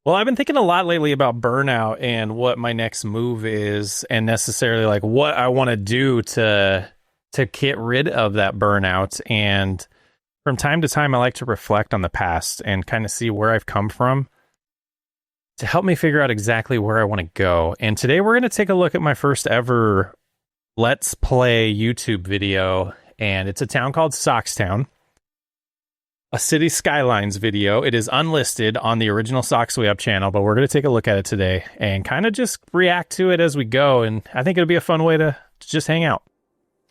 Well, I've been thinking a lot lately about burnout and what my next move is, and necessarily like what I want to do to get rid of that burnout. And from time to time, I like to reflect on the past and kind of see where I've come from to help me figure out exactly where I want to go. And today we're going to take a look at my first ever Let's Play YouTube video, and it's a town called Sox Town. A City Skylines video. It is unlisted on the original SocksWayUp channel, but we're going to take a look at it today and kind of just react to it as we go. And I think it'll be a fun way to just hang out.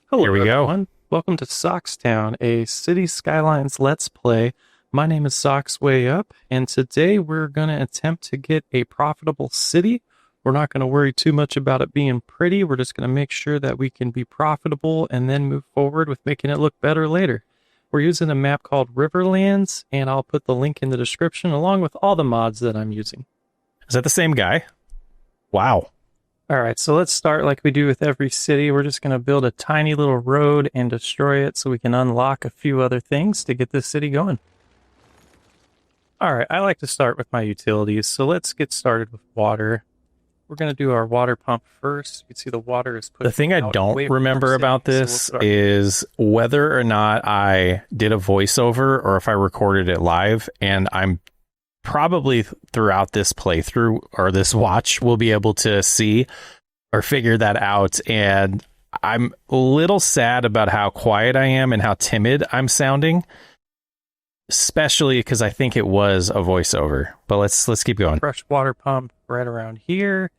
Hello, here we everyone. go. Welcome to Sox Town, a City Skylines Let's Play. My name is SocksWayUp, and today we're going to attempt to get a profitable city. We're not going to worry too much about it being pretty. We're just going to make sure that we can be profitable and then move forward with making it look better later. We're using a map called Riverlands, and I'll put the link in the description along with all the mods that I'm using. Is that the same guy? Wow. All right, so let's start like we do with every city. We're just going to build a tiny little road and destroy it so we can unlock a few other things to get this city going. All right, I like to start with my utilities, so let's get started with water. We're going to do our water pump first. You can see the water is put. The thing I don't remember about this is whether or not I did a voiceover or if I recorded it live, and I'm probably throughout this playthrough or this watch will be able to see or figure that out. And I'm a little sad about how quiet I am and how timid I'm sounding, especially because I think it was a voiceover. But let's keep going. Fresh water pump right around here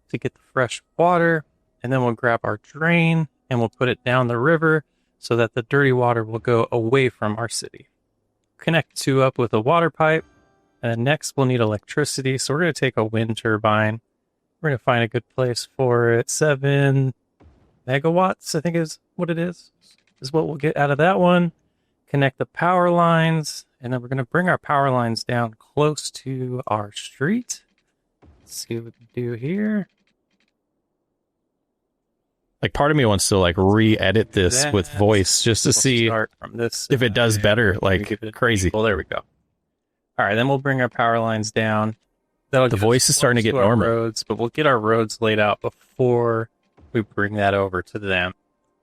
to get the fresh water, and then we'll grab our drain and we'll put it down the river so that the dirty water will go away from our city. Connect two up with a water pipe, and then next we'll need electricity, so we're going to take a wind turbine. We're going to find a good place for it. 7 megawatts, I think is what it is what we'll get out of that one. Connect the power lines, and then we're going to bring our power lines down close to our street. Let's see what we can do here. Like, part of me wants to like re-edit this with voice just to see if it does better, like crazy. Well, there we go. All right, then we'll bring our power lines down. The voice is starting to get normal. Roads, but we'll get our roads laid out before we bring that over to them.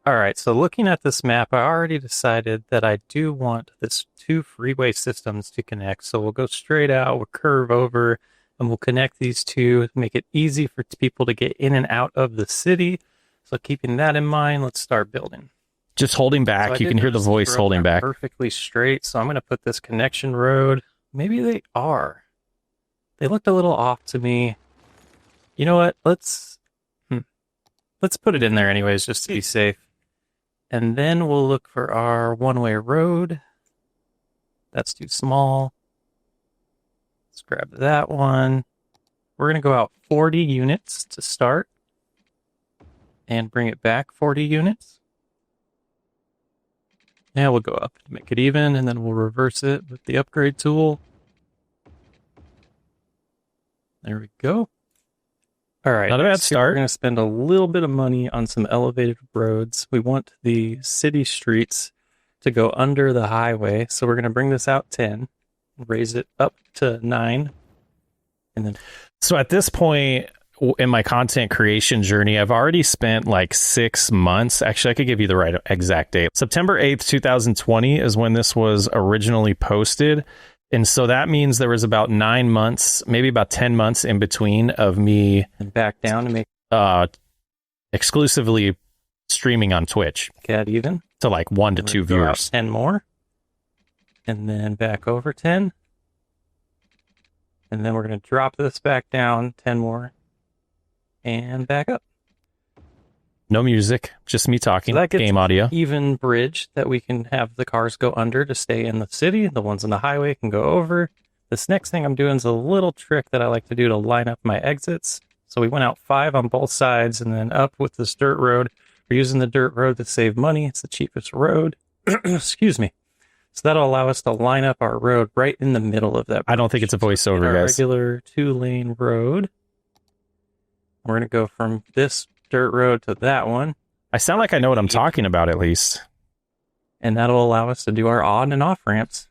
All right, so looking at this map, I already decided that I do want this 2 freeway systems to connect. So we'll go straight out, we'll curve over, and we'll connect these two, make it easy for people to get in and out of the city. So keeping that in mind, let's start building. Just holding back. So you can hear the voice holding back. Perfectly straight. So I'm going to put this connection road. Maybe they are. They looked a little off to me. You know what? Let's put it in there anyways, just to be safe. And then we'll look for our one-way road. That's too small. Let's grab that one. We're going to go out 40 units to start. And bring it back 40 units. Now we'll go up to make it even, and then we'll reverse it with the upgrade tool. There we go. All right. Not a bad start. We're going to spend a little bit of money on some elevated roads. We want the city streets to go under the highway, so we're going to bring this out 10, raise it up to 9, and then. So at this point in my content creation journey, I've already spent like 6 months. Actually, I could give you the right exact date. September 8th, 2020 is when this was originally posted. And so that means there was about 9 months, maybe about 10 months in between of me back down to make exclusively streaming on Twitch. Get even to like 1 to 2 viewers. 10 more. And then back over 10. And then we're going to drop this back down 10 more. And back up. No music, just me talking. So that gets game audio. Even bridge that we can have the cars go under to stay in the city. The ones on the highway can go over. This next thing I'm doing is a little trick that I like to do to line up my exits. So we went out 5 on both sides and then up with this dirt road. We're using the dirt road to save money. It's the cheapest road. Excuse me. So that'll allow us to line up our road right in the middle of that bridge. I don't think it's a voiceover, guys. Regular 2-lane road. We're going to go from this dirt road to that one. I sound like I know what I'm talking about, at least. And that'll allow us to do our on and off ramps.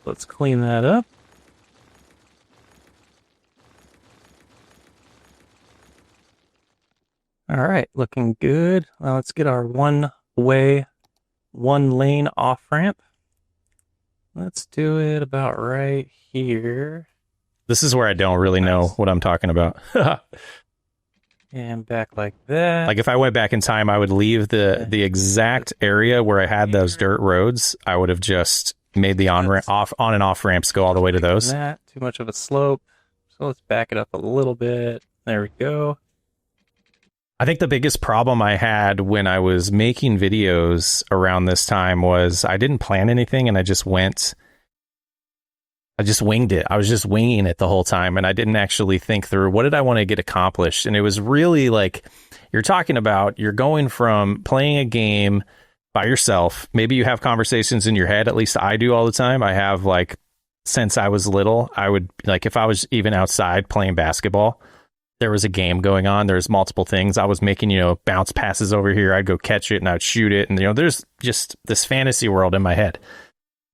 Let's clean that up. All right, looking good. Well, let's get our one-way, one-lane off-ramp. Let's do it about right here. This is where I don't really know what I'm talking about. And back like that. Like if I went back in time, I would leave the exact area where I had those dirt roads. I would have just made the on and off ramps go all the way to those. Not too much of a slope. So let's back it up a little bit. There we go. I think the biggest problem I had when I was making videos around this time was I didn't plan anything and I just winged it. I was just winging it the whole time. And I didn't actually think through what did I want to get accomplished. And it was really like you're talking about you're going from playing a game by yourself. Maybe you have conversations in your head. At least I do all the time. I have like since I was little, I would like if I was even outside playing basketball, there was a game going on. There's multiple things. I was making, bounce passes over here. I'd go catch it and I'd shoot it. And, there's just this fantasy world in my head.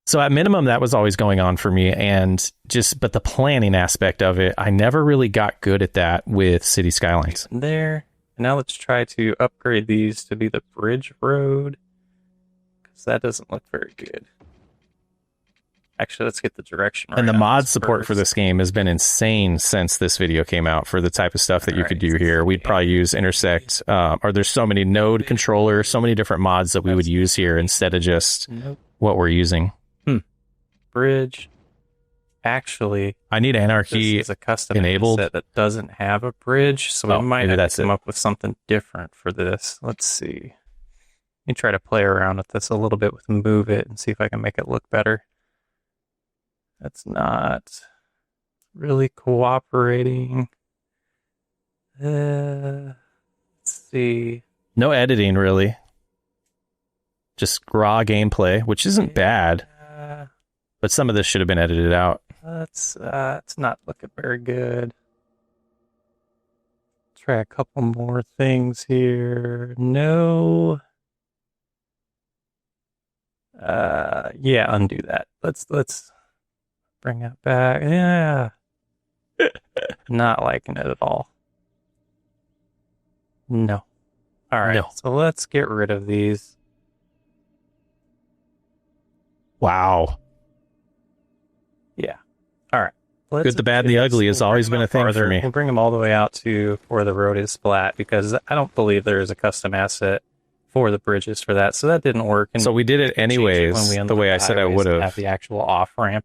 So at minimum, that was always going on for me. But the planning aspect of it, I never really got good at that with City Skylines. There. Now let's try to upgrade these to be the bridge road. Because that doesn't look very good. Actually, let's get the direction right. And the mod support for this game has been insane since this video came out for the type of stuff that you could do here. We'd probably use intersect, or there's so many node controllers, so many different mods that we would use here instead of just what we're using. Bridge. Actually, I need Anarchy is a custom enabled set that doesn't have a bridge, so we might have to come up with something different for this. Let's see. Let me try to play around with this a little bit with Move It and see if I can make it look better. That's not really cooperating. Let's see. No editing, really. Just raw gameplay, which isn't bad. But some of this should have been edited out. It's not looking very good. Try a couple more things here. No. Yeah, undo that. Let's bring it back. Yeah. Not liking it at all. No. All right. No. So let's get rid of these. Wow. Yeah. All right. Good, the bad, and the ugly has always been a thing for me. We'll bring them all the way out to where the road is flat because I don't believe there is a custom asset for the bridges for that. So that didn't work. And so we did it anyways, the way I said I would have. The actual off-ramp.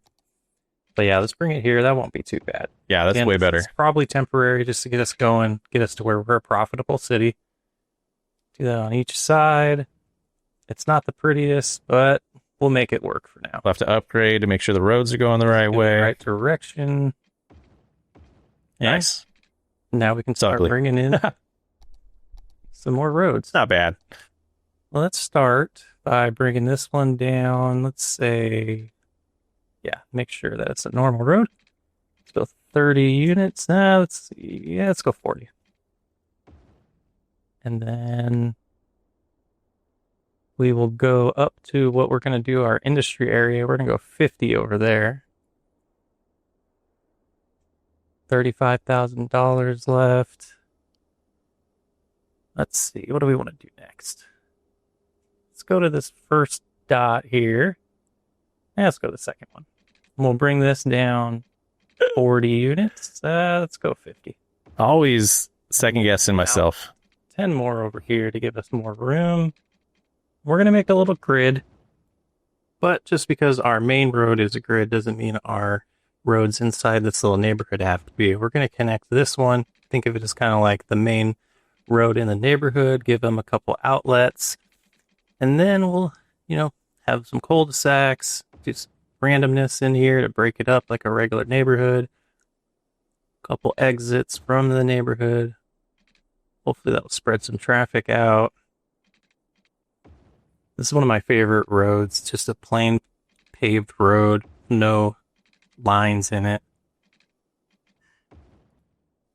But yeah, let's bring it here. That won't be too bad. Yeah, that's way better. It's probably temporary just to get us going, get us to where we're a profitable city. Do that on each side. It's not the prettiest, but we'll make it work for now. We'll have to upgrade to make sure the roads are going the right way. The right direction. Nice. Now we can start bringing in some more roads. Not bad. Well, let's start by bringing this one down. Let's say, make sure that it's a normal road. Let's go 30 units. Let's see. Yeah, let's go 40. And then we will go up to what we're going to do, our industry area. We're going to go 50 over there. $35,000 left. Let's see. What do we want to do next? Let's go to this first dot here. Let's go to the second one. We'll bring this down 40 units. Let's go 50. Always second guessing myself. 10 more over here to give us more room. We're going to make a little grid. But just because our main road is a grid doesn't mean our roads inside this little neighborhood have to be. We're going to connect this one. Think of it as kind of like the main road in the neighborhood. Give them a couple outlets. And then we'll, have some cul-de-sacs. Do some randomness in here to break it up like a regular neighborhood. A couple exits from the neighborhood. Hopefully that will spread some traffic out. This is one of my favorite roads. Just a plain paved road. No lines in it.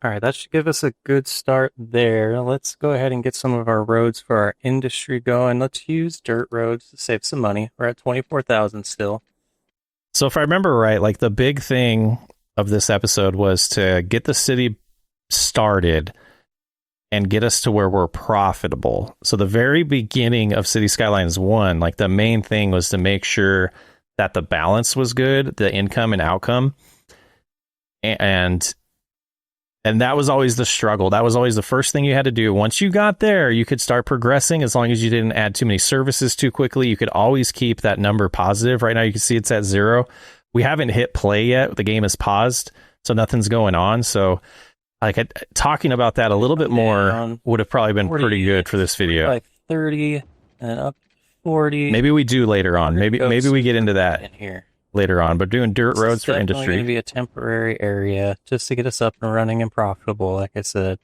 All right, that should give us a good start there. Let's go ahead and get some of our roads for our industry going. Let's use dirt roads to save some money. We're at 24,000 still. So if I remember right, like the big thing of this episode was to get the city started and get us to where we're profitable. So the very beginning of City Skylines 1, like the main thing was to make sure that the balance was good, the income and outcome. And that was always the struggle. That was always the first thing you had to do. Once you got there, you could start progressing as long as you didn't add too many services too quickly. You could always keep that number positive. Right now, you can see it's at 0. We haven't hit play yet. The game is paused, so nothing's going on. So talking about that a little bit more would have probably been 40, pretty good for this video. Like 30 and up to 40. Maybe we do later on. Maybe we get into that in here later on. But doing dirt roads for industry. Going to be a temporary area just to get us up and running and profitable, like I said.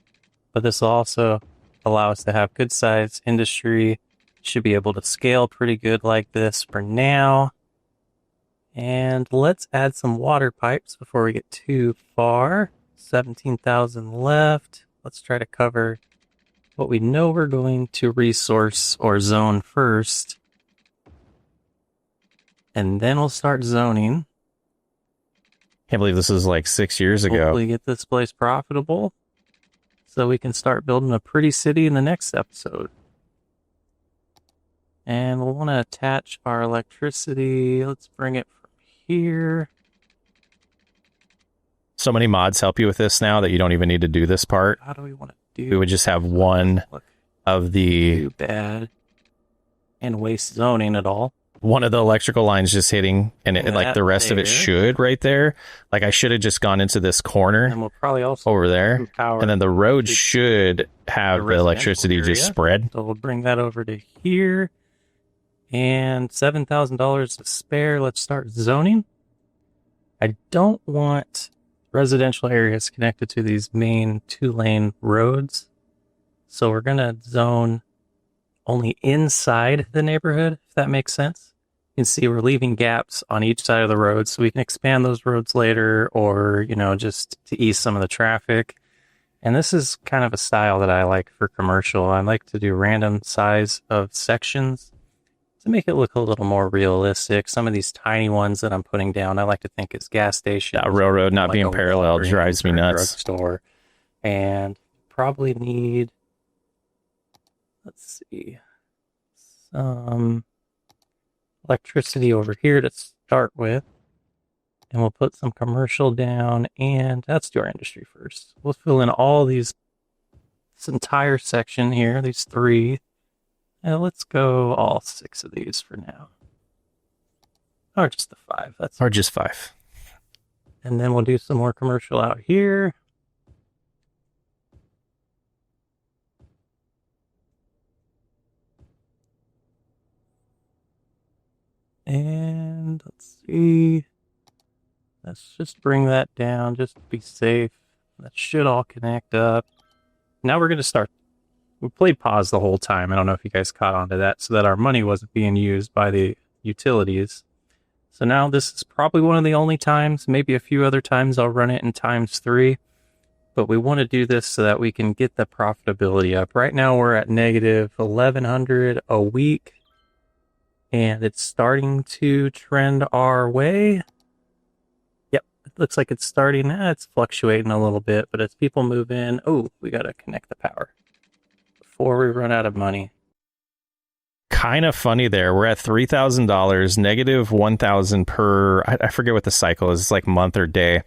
But this will also allow us to have good size industry. Should be able to scale pretty good like this for now. And let's add some water pipes before we get too far. 17,000 left. Let's try to cover what we know we're going to resource or zone first. And then we'll start zoning. Can't believe this is like 6 years ago. Hopefully get this place profitable so we can start building a pretty city in the next episode. And we'll want to attach our electricity. Let's bring it from here. So many mods help you with this now that you don't even need to do this part. How do we want to do We would just have one of the... Too bad. And waste zoning at all. One of the electrical lines just hitting, and it, like the rest of it should right there. Like I should have just gone into this corner and we'll probably also over there. And then the road should have the electricity just spread. So we'll bring that over to here. And $7,000 to spare. Let's start zoning. I don't want residential areas connected to these main 2-lane roads. So we're going to zone only inside the neighborhood, if that makes sense. You can see we're leaving gaps on each side of the road so we can expand those roads later or, just to ease some of the traffic. And this is kind of a style that I like for commercial. I like to do random size of sections to make it look a little more realistic. Some of these tiny ones that I'm putting down, I like to think is gas stations. That railroad not being parallel drives me nuts. Drugstore. And probably need, let's see, some electricity over here to start with. And we'll put some commercial down, and let's do our industry first. We'll fill in all this entire section here, these 3. And let's go all 6 of these for now. Or just the 5. Or just 5. And then we'll do some more commercial out here. And let's see. Let's just bring that down just to be safe. That should all connect up. Now we're going to start. We played pause the whole time. I don't know if you guys caught on to that, so that our money wasn't being used by the utilities. So now this is probably one of the only times, maybe a few other times I'll run it in ×3. But we want to do this so that we can get the profitability up. Right now we're at negative 1,100 a week. And it's starting to trend our way. Yep, it looks like it's starting. It's fluctuating a little bit, but as people move in, we got to connect the power before we run out of money. Kind of funny there. We're at $3,000, negative 1,000 per, I forget what the cycle is. It's like month or day.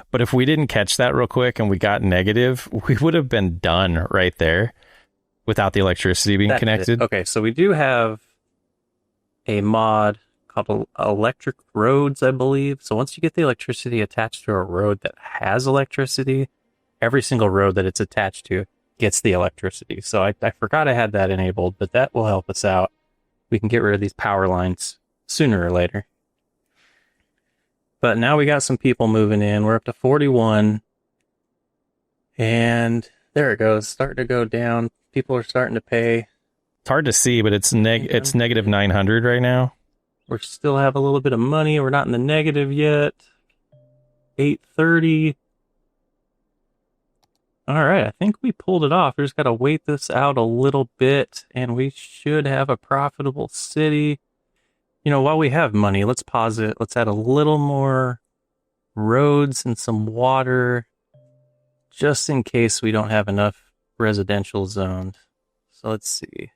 But if we didn't catch that real quick and we got negative, we would have been done right there without the electricity being connected. Okay, so we do have a mod called Electric Roads, I believe. So once you get the electricity attached to a road that has electricity, every single road that it's attached to gets the electricity. So I forgot I had that enabled, but that will help us out. We can get rid of these power lines sooner or later. But now we got some people moving in. We're up to 41. And there it goes. Starting to go down. People are starting to pay. It's hard to see, but it's negative 900 right now. We still have a little bit of money. We're not in the negative yet. 830. All right, I think we pulled it off. We just got to wait this out a little bit, and we should have a profitable city. While we have money, let's pause it. Let's add a little more roads and some water, just in case we don't have enough residential zoned. So let's see.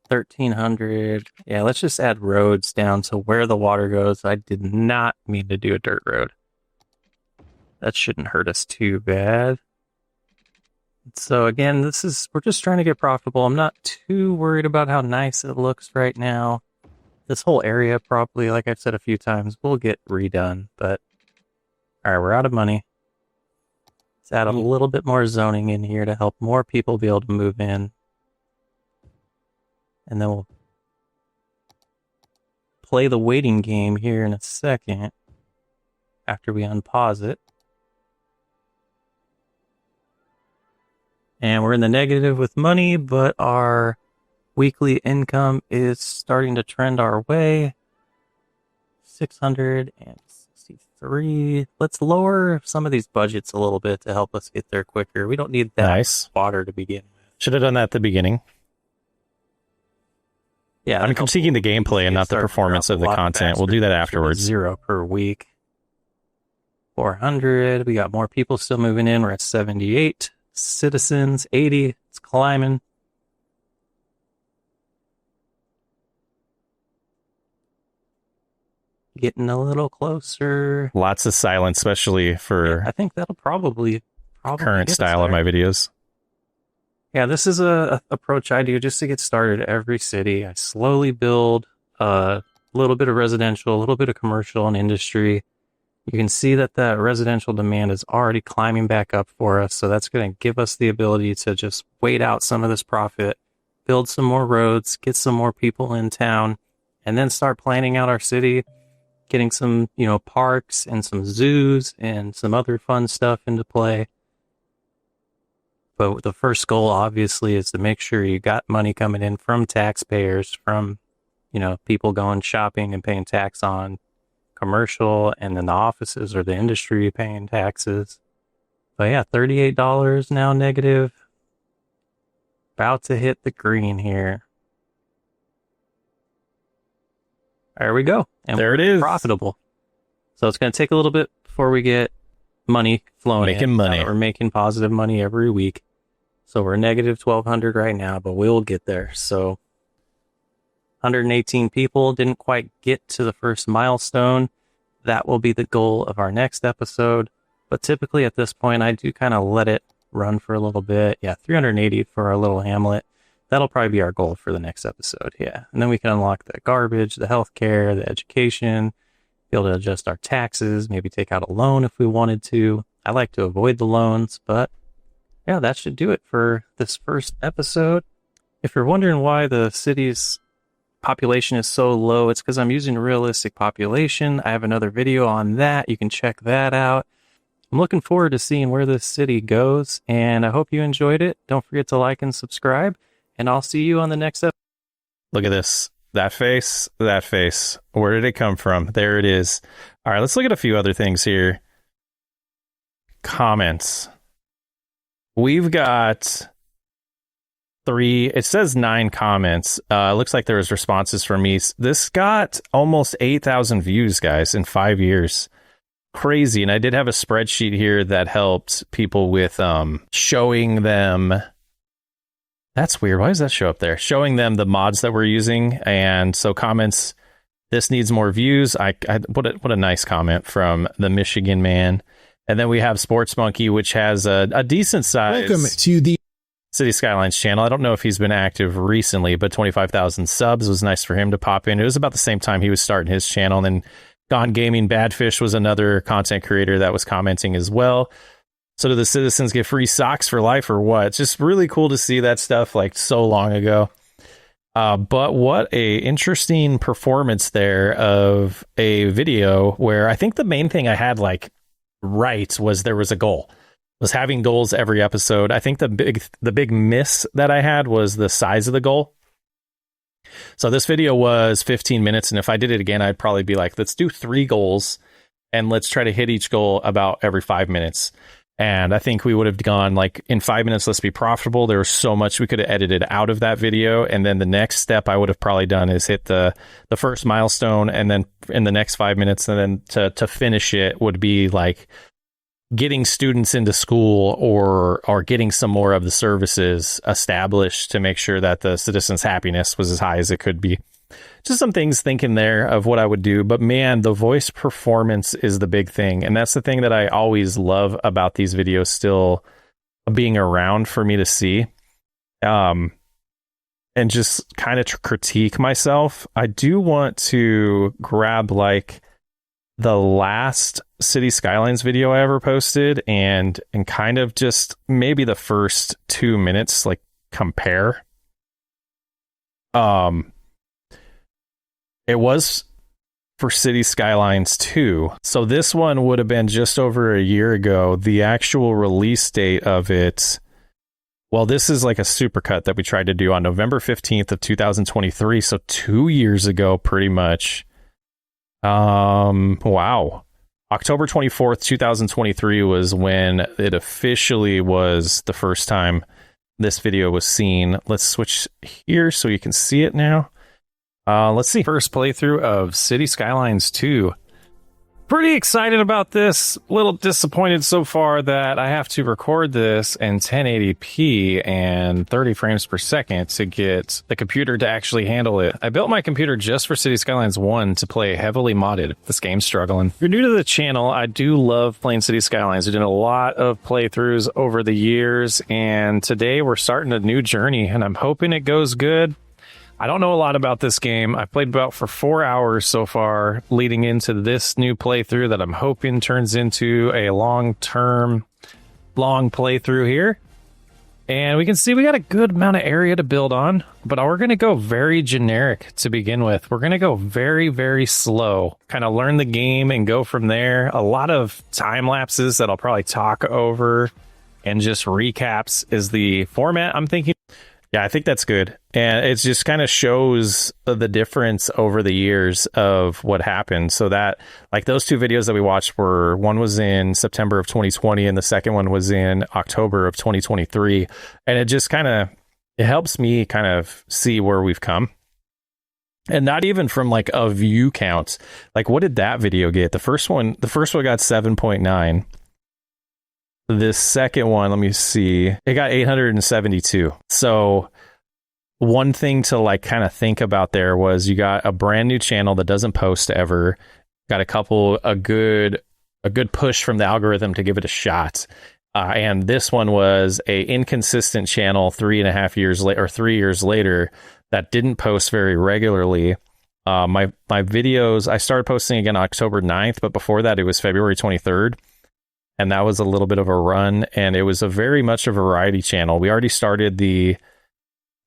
1,300. Yeah, let's just add roads down to where the water goes. I did not mean to do a dirt road. That shouldn't hurt us too bad. So again, we're just trying to get profitable. I'm not too worried about how nice it looks right now. This whole area probably, like I've said a few times, will get redone. But all right, we're out of money. Let's add a little bit more zoning in here to help more people be able to move in. And then we'll play the waiting game here in a second after we unpause it. And we're in the negative with money, but our weekly income is starting to trend our way. 663. Let's lower some of these budgets a little bit to help us get there quicker. We don't need that water to begin with. Should have done that at the beginning. Yeah, I'm critiquing the gameplay and not the performance of the content. We'll do that afterwards. 0 per week. 400. We got more people still moving in. We're at 78. Citizens, 80. It's climbing. Getting a little closer. Lots of silence, especially for I think that'll probably current style of my videos. Yeah, this is a approach I do just to get started every city. I slowly build a little bit of residential, a little bit of commercial and industry. You can see that residential demand is already climbing back up for us. So that's going to give us the ability to just wait out some of this profit, build some more roads, get some more people in town, and then start planning out our city, getting some, parks and some zoos and some other fun stuff into play. But the first goal, obviously, is to make sure you got money coming in from taxpayers, from, people going shopping and paying tax on commercial, and then the offices or the industry paying taxes. But yeah, $38 now negative. About to hit the green here. There we go. And there it is. Profitable. So it's going to take a little bit before we get money flowing in. Money. We're making positive money every week. So we're negative 1,200 right now, but we'll get there. So 118 people didn't quite get to the first milestone. That will be the goal of our next episode. But typically at this point, I do kind of let it run for a little bit. Yeah, 380 for our little hamlet. That'll probably be our goal for the next episode. Yeah. And then we can unlock the garbage, the healthcare, the education, be able to adjust our taxes, maybe take out a loan if we wanted to. I like to avoid the loans, but yeah, that should do it for this first episode. If you're wondering why the city's population is so low, it's because I'm using realistic population. I have another video on that. You can check that out. I'm looking forward to seeing where this city goes, and I hope you enjoyed it. Don't forget to like and subscribe, and I'll see you on the next episode. Look at this. That face. Where did it come from? There it is. All right, let's look at a few other things here. Comments. We've got 3, it says 9 comments. Looks like there was responses from me. This got almost 8,000 views, guys, in 5 years. Crazy. And I did have a spreadsheet here that helped people with showing them. That's weird. Why does that show up there? Showing them the mods that we're using. And so comments, this needs more views. What a nice comment from the Michigan man. And then we have Sports Monkey, which has a decent size. Welcome to the City Skylines channel. I don't know if he's been active recently, but 25,000 subs was nice for him to pop in. It was about the same time he was starting his channel. And then Gone Gaming Badfish was another content creator that was commenting as well. So do the citizens get free socks for life or what? It's just really cool to see that stuff like so long ago. But what a interesting performance there of a video where I think the main thing I had right was there was a goal. Was having goals every episode. I think the big miss that I had was the size of the goal. So this video was 15 minutes, and if I did it again, I'd probably be like, let's do 3 goals and let's try to hit each goal about every 5 minutes. And I think we would have gone in 5 minutes, let's be profitable. There was so much we could have edited out of that video. And then the next step I would have probably done is hit the first milestone, and then in the next 5 minutes, and then to finish it would be getting students into school or getting some more of the services established to make sure that the citizens' happiness was as high as it could be. Just some things thinking there of what I would do. But man, the voice performance is the big thing. And that's the thing that I always love about these videos still being around for me to see. And just kind of critique myself. I do want to grab like the last City Skylines video I ever posted and kind of just maybe the first 2 minutes, like compare. It was for City Skylines 2. So this one would have been just over a year ago. The actual release date of it, well, this is like a supercut that we tried to do on November 15th of 2023. So 2 years ago, pretty much. Wow. October 24th, 2023 was when it officially was the first time this video was seen. Let's switch here so you can see it now. Let's see. First playthrough of City Skylines 2. Pretty excited about this. A little disappointed so far that I have to record this in 1080p and 30 frames per second to get the computer to actually handle it. I built my computer just for City Skylines 1 to play heavily modded. This game's struggling. If you're new to the channel, I do love playing City Skylines. I've done a lot of playthroughs over the years, and today we're starting a new journey, and I'm hoping it goes good. I don't know a lot about this game. I've played about for 4 hours so far leading into this new playthrough that I'm hoping turns into a long playthrough here. And we can see we got a good amount of area to build on, but we're going to go very generic to begin with. We're going to go very, very slow, kind of learn the game and go from there. A lot of time lapses that I'll probably talk over and just recaps is the format I'm thinking. Yeah, I think that's good. And it just kind of shows the difference over the years of what happened. So that, like those two videos that we watched were, one was in September of 2020 and the second one was in October of 2023. And it just kind of, it helps me kind of see where we've come. And not even from like a view count. Like what did that video get? The first one got 7.9. This second one, let me see, it got 872. So one thing to like kind of think about there was you got a brand new channel that doesn't post ever, got a good push from the algorithm to give it a shot. And this one was a inconsistent channel 3.5 years later, or 3 years later, that didn't post very regularly. My videos, I started posting again October 9th, but before that it was February 23rd. And that was a little bit of a run, and it was a very much a variety channel. We already started the,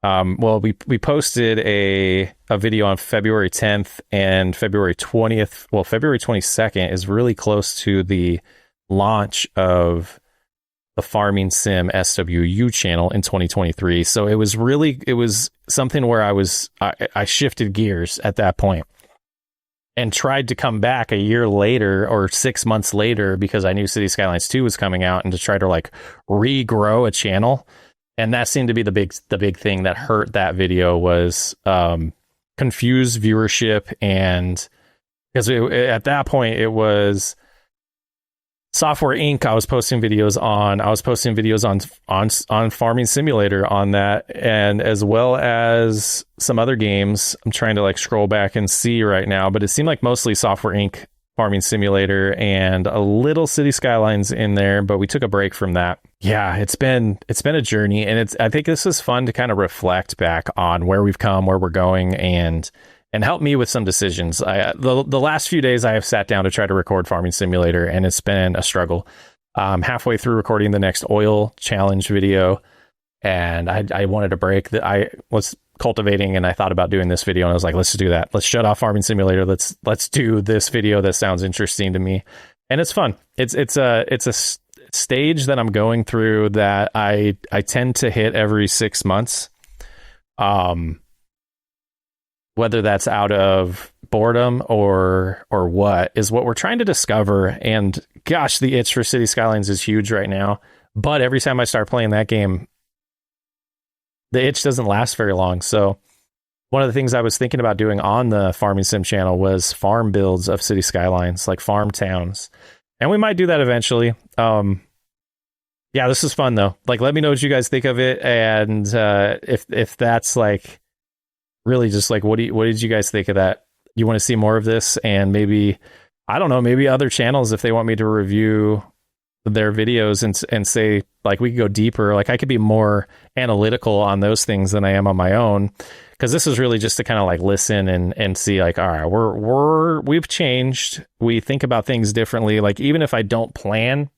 we posted a video on February 10th and February 20th. Well, February 22nd is really close to the launch of the Farming Sim SWU channel in 2023. So it was something where I shifted gears at that point. And tried to come back a year later or 6 months later because I knew City Skylines 2 was coming out, and to try to like regrow a channel. And that seemed to be the big thing that hurt that video was confused viewership. And because at that point it was Software Inc. I was posting videos on Farming Simulator on that, and as well as some other games. I'm trying to like scroll back and see right now, but it seemed like mostly Software Inc. Farming Simulator and a little City Skylines in there, but we took a break from that. Yeah, it's been a journey, and I think this is fun to kind of reflect back on where we've come, where we're going, and help me with some decisions. The last few days I have sat down to try to record Farming Simulator, and it's been a struggle. Halfway through recording the next oil challenge video, and I wanted a break. That I was cultivating, and I thought about doing this video, and I was like, let's do that. Let's shut off Farming Simulator. Let's do this video that sounds interesting to me, and it's fun. It's a stage that I'm going through that I tend to hit every 6 months. Whether that's out of boredom or what is what we're trying to discover. And gosh, the itch for City Skylines is huge right now. But every time I start playing that game, the itch doesn't last very long. So one of the things I was thinking about doing on the Farming Sim channel was farm builds of City Skylines, like farm towns. And we might do that eventually. Yeah, this is fun though. Like, let me know what you guys think of it, and if that's like really just like, what did you guys think of that? You want to see more of this, and maybe, I don't know, maybe other channels, if they want me to review their videos and say, like, we could go deeper. Like, I could be more analytical on those things than I am on my own, because this is really just to kind of like listen and see, like, all right, we've changed. We think about things differently. Like, even if I don't plan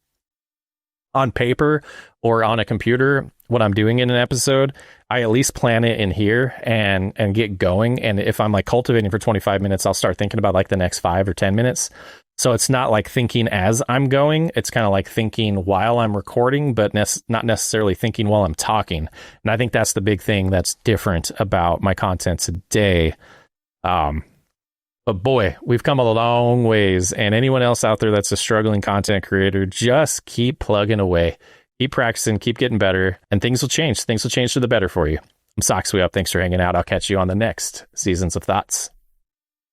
on paper or on a computer what I'm doing in an episode, I at least plan it in here and get going. And if I'm like cultivating for 25 minutes, I'll start thinking about like the next 5 or 10 minutes. So it's not like thinking as I'm going. It's kind of like thinking while I'm recording, but not necessarily thinking while I'm talking. And I think that's the big thing that's different about my content today. But boy, we've come a long ways. And anyone else out there that's a struggling content creator, just keep plugging away. Keep practicing, keep getting better, and things will change. Things will change for the better for you. I'm SocksWayUp. Thanks for hanging out. I'll catch you on the next Seasons of Thoughts.